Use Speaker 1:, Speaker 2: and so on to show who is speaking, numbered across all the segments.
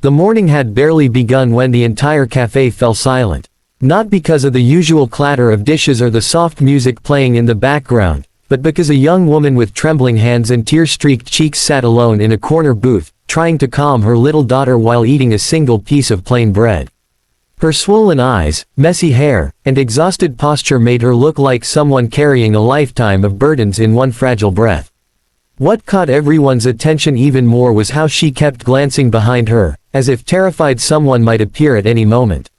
Speaker 1: The morning had barely begun when the entire cafe fell silent. Not because of the usual clatter of dishes or the soft music playing in the background, but because a young woman with trembling hands and tear-streaked cheeks sat alone in a corner booth, trying to calm her little daughter while eating a single piece of plain bread. Her swollen eyes, messy hair, and exhausted posture made her look like someone carrying a lifetime of burdens in one fragile breath. What caught everyone's attention even more was how she kept glancing behind her, as if terrified someone might appear at any moment.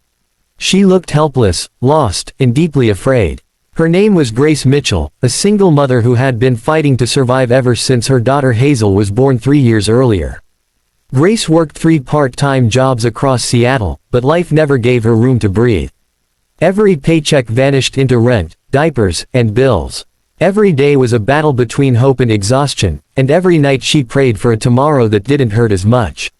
Speaker 1: She looked helpless, lost, and deeply afraid. Her name was Grace Mitchell, a single mother who had been fighting to survive ever since her daughter Hazel was born 3 years earlier. Grace worked 3 part-time jobs across Seattle, but life never gave her room to breathe. Every paycheck vanished into rent, diapers, and bills. Every day was a battle between hope and exhaustion, and every night she prayed for a tomorrow that didn't hurt as much.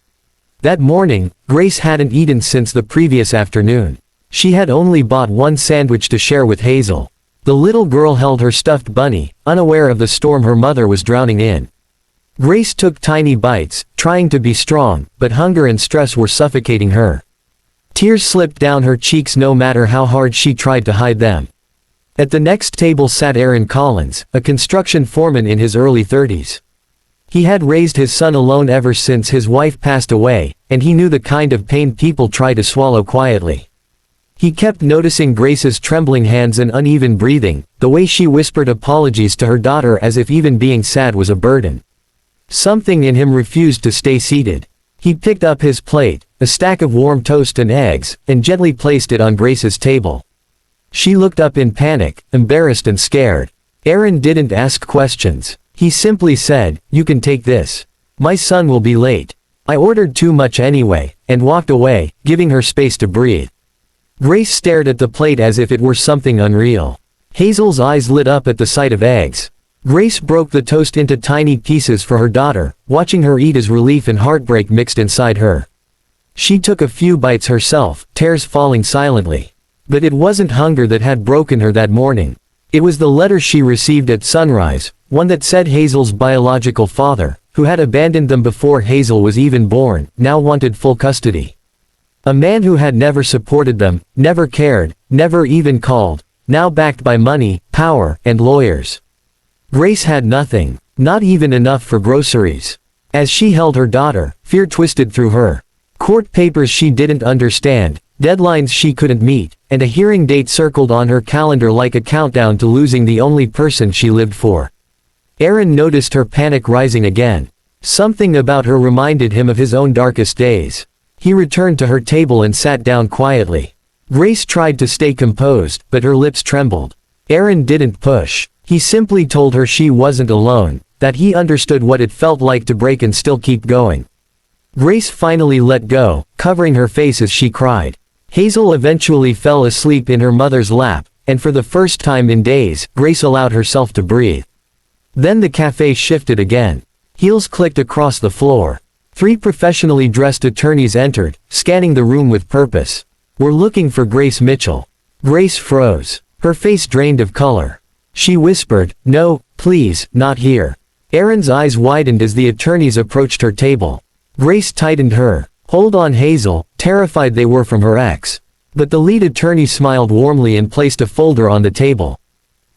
Speaker 1: That morning, Grace hadn't eaten since the previous afternoon. She had only bought 1 sandwich to share with Hazel. The little girl held her stuffed bunny, unaware of the storm her mother was drowning in. Grace took tiny bites, trying to be strong, but hunger and stress were suffocating her. Tears slipped down her cheeks no matter how hard she tried to hide them. At the next table sat Aaron Collins, a construction foreman in his early 30s. He had raised his son alone ever since his wife passed away, and he knew the kind of pain people try to swallow quietly. He kept noticing Grace's trembling hands and uneven breathing, the way she whispered apologies to her daughter as if even being sad was a burden. Something in him refused to stay seated. He picked up his plate, a stack of warm toast and eggs, and gently placed it on Grace's table. She looked up in panic, embarrassed and scared. Aaron didn't ask questions. He simply said, "You can take this. My son will be late. I ordered too much anyway," and walked away, giving her space to breathe. Grace stared at the plate as if it were something unreal. Hazel's eyes lit up at the sight of eggs. Grace broke the toast into tiny pieces for her daughter, watching her eat as relief and heartbreak mixed inside her. She took a few bites herself, tears falling silently. But it wasn't hunger that had broken her that morning. It was the letter she received at sunrise, one that said Hazel's biological father, who had abandoned them before Hazel was even born, now wanted full custody. A man who had never supported them, never cared, never even called, now backed by money, power, and lawyers. Grace had nothing, not even enough for groceries. As she held her daughter, fear twisted through her. Court papers she didn't understand, deadlines she couldn't meet, and a hearing date circled on her calendar like a countdown to losing the only person she lived for. Aaron noticed her panic rising again. Something about her reminded him of his own darkest days. He returned to her table and sat down quietly. Grace tried to stay composed, but her lips trembled. Aaron didn't push. He simply told her she wasn't alone, that he understood what it felt like to break and still keep going. Grace finally let go, covering her face as she cried. Hazel eventually fell asleep in her mother's lap, and for the first time in days, Grace allowed herself to breathe. Then the cafe shifted again. Heels clicked across the floor. 3 professionally dressed attorneys entered, scanning the room with purpose. "We're looking for Grace Mitchell." Grace froze. Her face drained of color. She whispered, "No, please, not here." Aaron's eyes widened as the attorneys approached her table. Grace tightened her hold on Hazel, terrified they were from her ex. But the lead attorney smiled warmly and placed a folder on the table.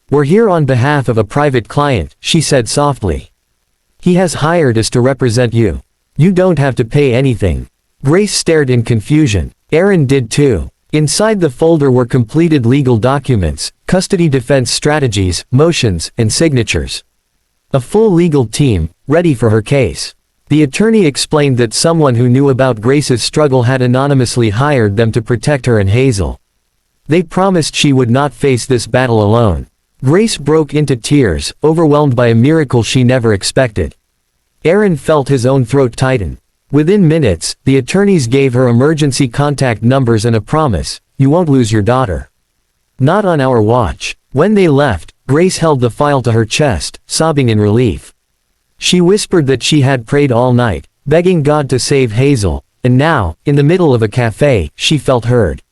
Speaker 1: "We're here on behalf of a private client," she said softly. "He has hired us to represent you. You don't have to pay anything." Grace stared in confusion. Aaron did too. Inside the folder were completed legal documents, custody defense strategies, motions, and signatures. A full legal team, ready for her case. The attorney explained that someone who knew about Grace's struggle had anonymously hired them to protect her and Hazel. They promised she would not face this battle alone. Grace broke into tears, overwhelmed by a miracle she never expected. Aaron felt his own throat tighten. Within minutes, the attorneys gave her emergency contact numbers and a promise, "You won't lose your daughter. Not on our watch." When they left, Grace held the file to her chest, sobbing in relief. She whispered that she had prayed all night, begging God to save Hazel, and now, in the middle of a cafe, she felt heard.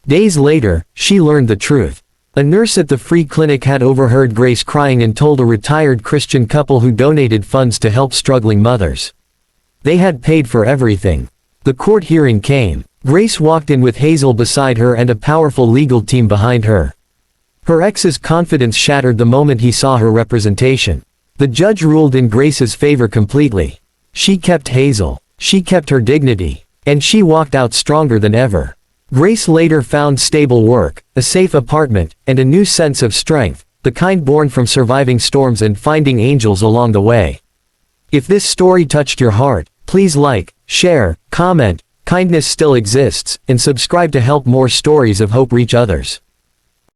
Speaker 1: Days later, she learned the truth. A nurse at the free clinic had overheard Grace crying and told a retired Christian couple who donated funds to help struggling mothers. They had paid for everything. The court hearing came. Grace walked in with Hazel beside her and a powerful legal team behind her. Her ex's confidence shattered the moment he saw her representation. The judge ruled in Grace's favor completely. She kept Hazel. She kept her dignity. And she walked out stronger than ever. Grace later found stable work, a safe apartment, and a new sense of strength, the kind born from surviving storms and finding angels along the way. If this story touched your heart, please like, share, comment, kindness still exists, and subscribe to help more stories of hope reach others.